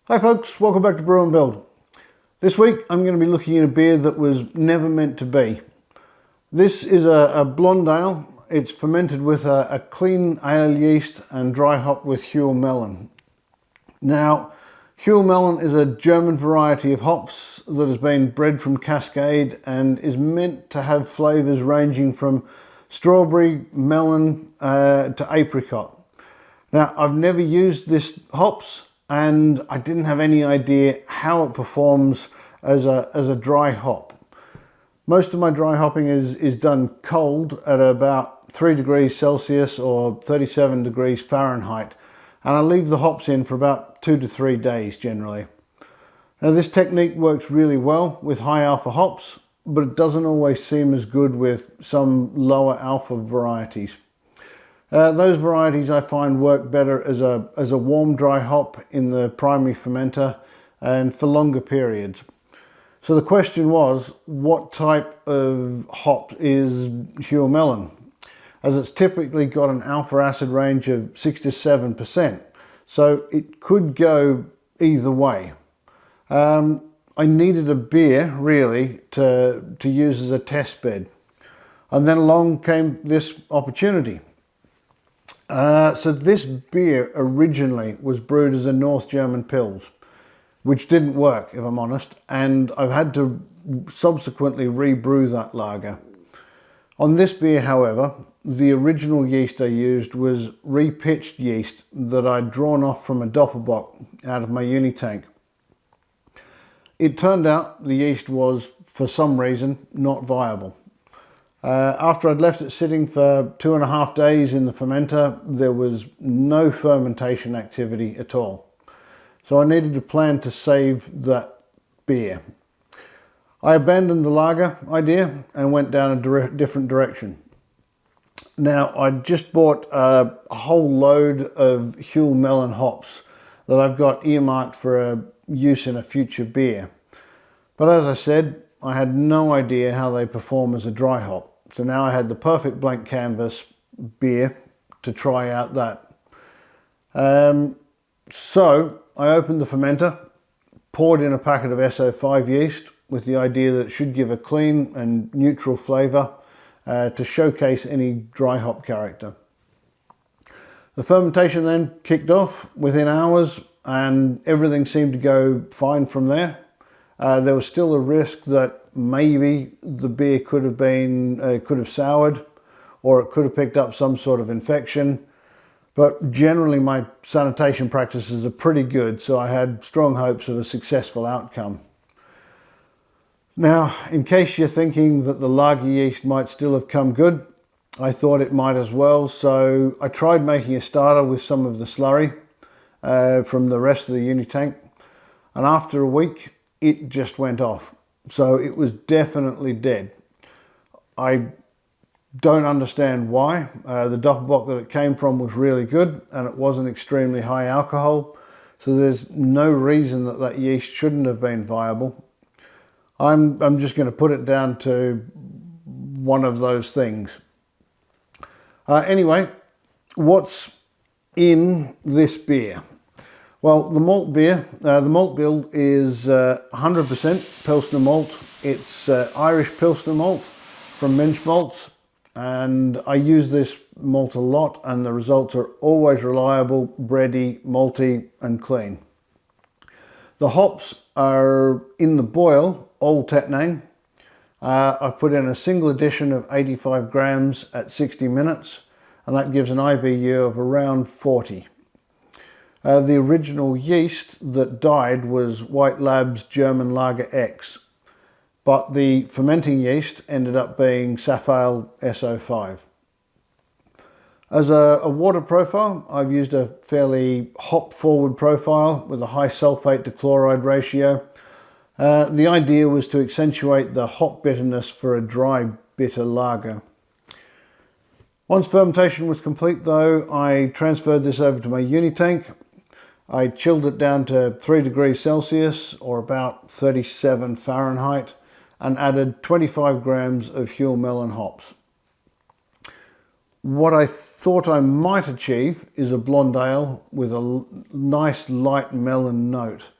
Hi folks, welcome back to Brew and Build. This week I'm going to be looking at a beer that was never meant to be. This is a blonde ale. It's fermented with a clean ale yeast and dry hopped with Huell Melon. Now, Huell Melon is a German variety of hops that has been bred from Cascade and is meant to have flavours ranging from strawberry, melon to apricot. Now, I've never used this hops and I didn't have any idea how it performs as a dry hop. Most of my dry hopping is done cold at about 3 degrees Celsius or 37 degrees Fahrenheit, and I leave the hops in for about 2 to 3 days generally. Now this technique works really well with high alpha hops, but it doesn't always seem as good with some lower alpha varieties. Those varieties I find work better as a warm dry hop in the primary fermenter and for longer periods. So the question was, what type of hop is Huell Melon? As it's typically got an alpha acid range of 6 to 7%, so it could go either way. I needed a beer really to use as a test bed, and then along came this opportunity. So this beer originally was brewed as a North German Pils, which didn't work, if I'm honest, and I've had to subsequently rebrew that lager. On this beer, however, the original yeast I used was repitched yeast that I'd drawn off from a Doppelbock out of my uni tank. It turned out the yeast was, for some reason, not viable. After I'd left it sitting for 2.5 days in the fermenter, there was no fermentation activity at all. So I needed a plan to save that beer. I abandoned the lager idea and went down a different direction. Now, I just bought a whole load of Huell Melon hops that I've got earmarked for use in a future beer. But as I said, I had no idea how they perform as a dry hop. So now I had the perfect blank canvas beer to try out that. So I opened the fermenter, poured in a packet of SO5 yeast with the idea that it should give a clean and neutral flavour to showcase any dry hop character. The fermentation then kicked off within hours and everything seemed to go fine from there. There was still a risk that maybe the beer could have soured, or it could have picked up some sort of infection. But generally my sanitation practices are pretty good, so I had strong hopes of a successful outcome. Now, in case you're thinking that the lager yeast might still have come good, I thought it might as well, so I tried making a starter with some of the slurry from the rest of the uni tank, and after a week it just went off. So it was definitely dead. I don't understand why. The Doppelbock that it came from was really good and it wasn't extremely high alcohol. So there's no reason that that yeast shouldn't have been viable. I'm just going to put it down to one of those things. Anyway, what's in this beer? Well, the malt beer, the malt bill is 100% Pilsner malt. It's Irish Pilsner malt from Minch Malts, and I use this malt a lot and the results are always reliable, bready, malty and clean. The hops are in the boil, Old Tettnang. I've put in a single addition of 85 grams at 60 minutes and that gives an IBU of around 40. The original yeast that died was White Lab's German Lager X, but the fermenting yeast ended up being Safale SO5. As a water profile, I've used a fairly hop-forward profile with a high sulfate to chloride ratio. The idea was to accentuate the hop bitterness for a dry, bitter lager. Once fermentation was complete though, I transferred this over to my uni tank. I chilled it down to 3 degrees Celsius or about 37 Fahrenheit and added 25 grams of Huell Melon hops. What I thought I might achieve is a blonde ale with a nice light melon note.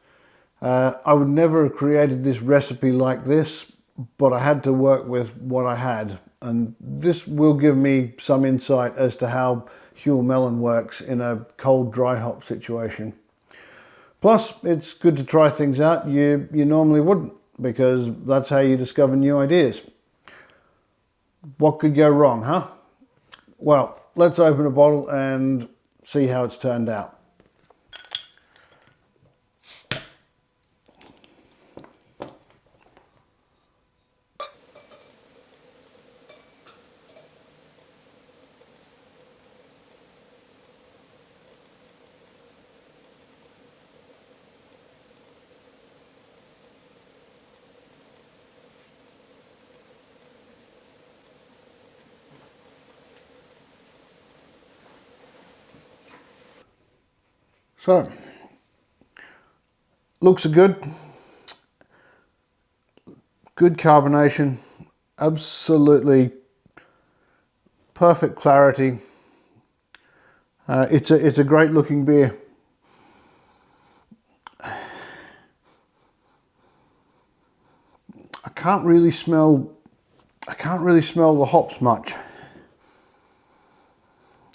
I would never have created this recipe like this, but I had to work with what I had. And this will give me some insight as to how Huell Melon works in a cold dry hop situation. Plus, it's good to try things out you normally wouldn't, because that's how you discover new ideas. What could go wrong, huh? Well, let's open a bottle and see how it's turned out. So, looks good. Good carbonation, absolutely perfect clarity. It's a great looking beer. I can't really smell the hops much.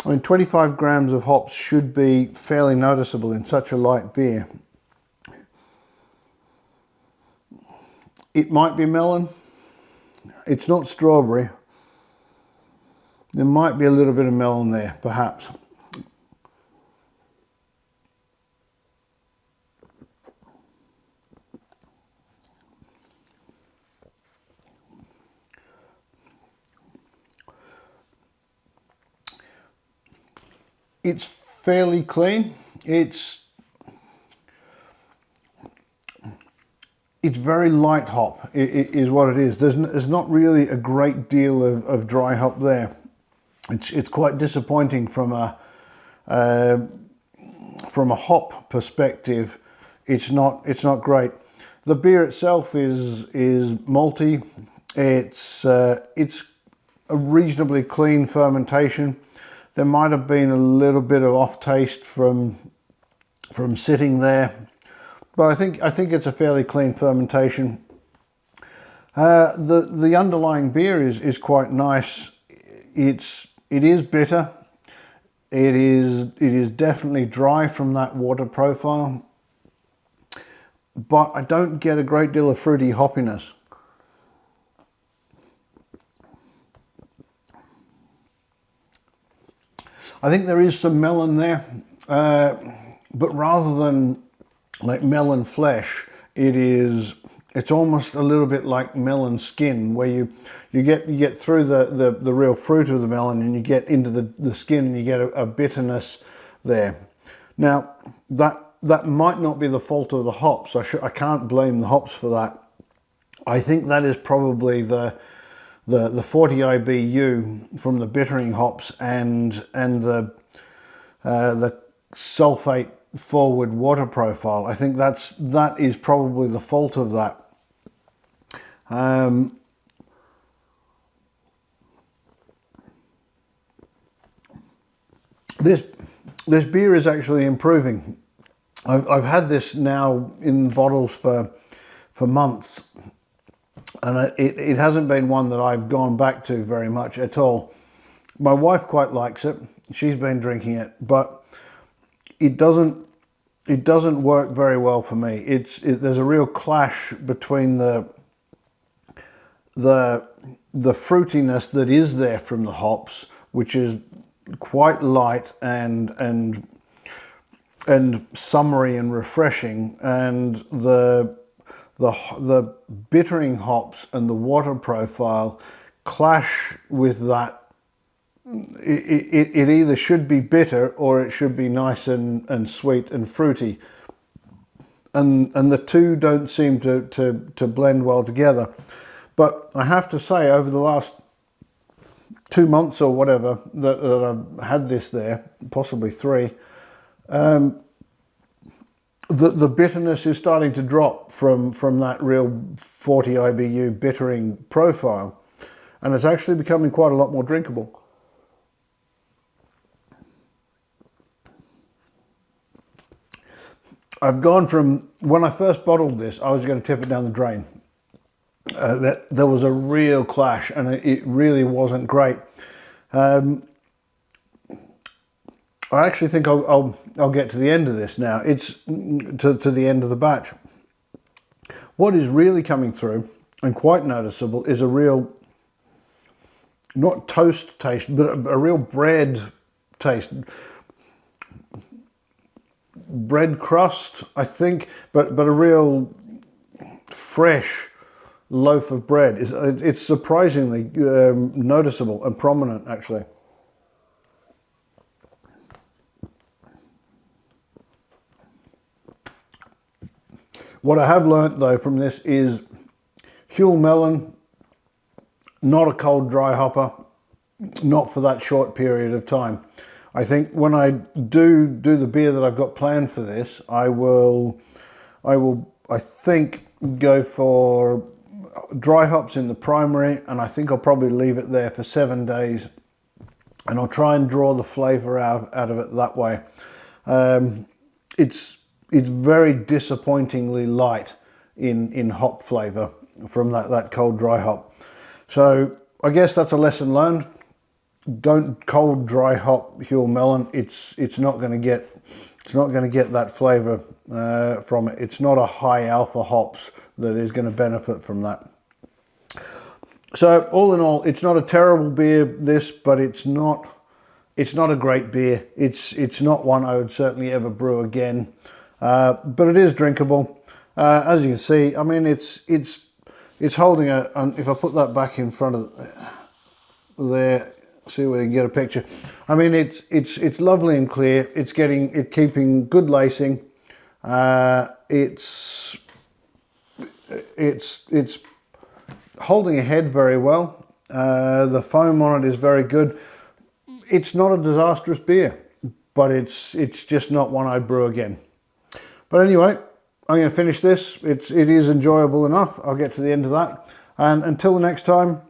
I mean, 25 grams of hops should be fairly noticeable in such a light beer. It might be melon. It's not strawberry. There might be a little bit of melon there, perhaps. It's fairly clean. It's very light hop, is what it is. There's not really a great deal of dry hop there. It's quite disappointing from a hop perspective. It's not great. The beer itself is malty. It's a reasonably clean fermentation. There might have been a little bit of off taste from sitting there, but I think it's a fairly clean fermentation. The underlying beer is quite nice. It is bitter. It is definitely dry from that water profile, but I don't get a great deal of fruity hoppiness. I think there is some melon there, but rather than like melon flesh, it's almost a little bit like melon skin, where you get through the real fruit of the melon and you get into the skin and you get a bitterness there. Now that might not be the fault of the hops. I can't blame the hops for that. I think that is probably the 40 IBU from the bittering hops and the sulfate forward water profile. I think that is probably the fault of that. This beer is actually improving. I've had this now in bottles for months, and it hasn't been one that I've gone back to very much at all. My wife quite likes it. She's been drinking it, but it doesn't work very well for me. There's a real clash between the fruitiness that is there from the hops, which is quite light and summery and refreshing, and the bittering hops and the water profile clash with that. It either should be bitter or it should be nice and sweet and fruity, and the two don't seem to blend well together. But I have to say, over the last 2 months or whatever that I've had this there, possibly 3, the bitterness is starting to drop from that real 40 IBU bittering profile, and it's actually becoming quite a lot more drinkable. I've gone from, when I first bottled this, I was going to tip it down the drain. There was a real clash, and it really wasn't great. I actually think I'll get to the end of this now. It's to the end of the batch. What is really coming through, and quite noticeable, is a real, not toast taste, but a real bread taste. Bread crust, I think, but a real fresh loaf of bread. It's surprisingly noticeable and prominent, actually. What I have learnt though from this is Huell Melon, not a cold dry hopper, not for that short period of time. I think when I do the beer that I've got planned for this, I think go for dry hops in the primary, and I think I'll probably leave it there for 7 days, and I'll try and draw the flavour out of it that way. It's very disappointingly light in hop flavour from that cold dry hop. So I guess that's a lesson learned. Don't cold dry hop Huell Melon. It's not going to get that flavour from it. It's not a high alpha hops that is going to benefit from that. So all in all, it's not a terrible beer, this, but it's not a great beer. It's not one I would certainly ever brew again. But it is drinkable. As you can see, I mean, it's holding if I put that back in front of there, see where you can get a picture. I mean, it's lovely and clear. It's keeping good lacing. It's holding a head very well. The foam on it is very good. It's not a disastrous beer, but it's just not one I'd brew again. But anyway, I'm going to finish this. It is enjoyable enough. I'll get to the end of that. And until the next time,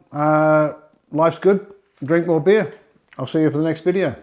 life's good. Drink more beer. I'll see you for the next video.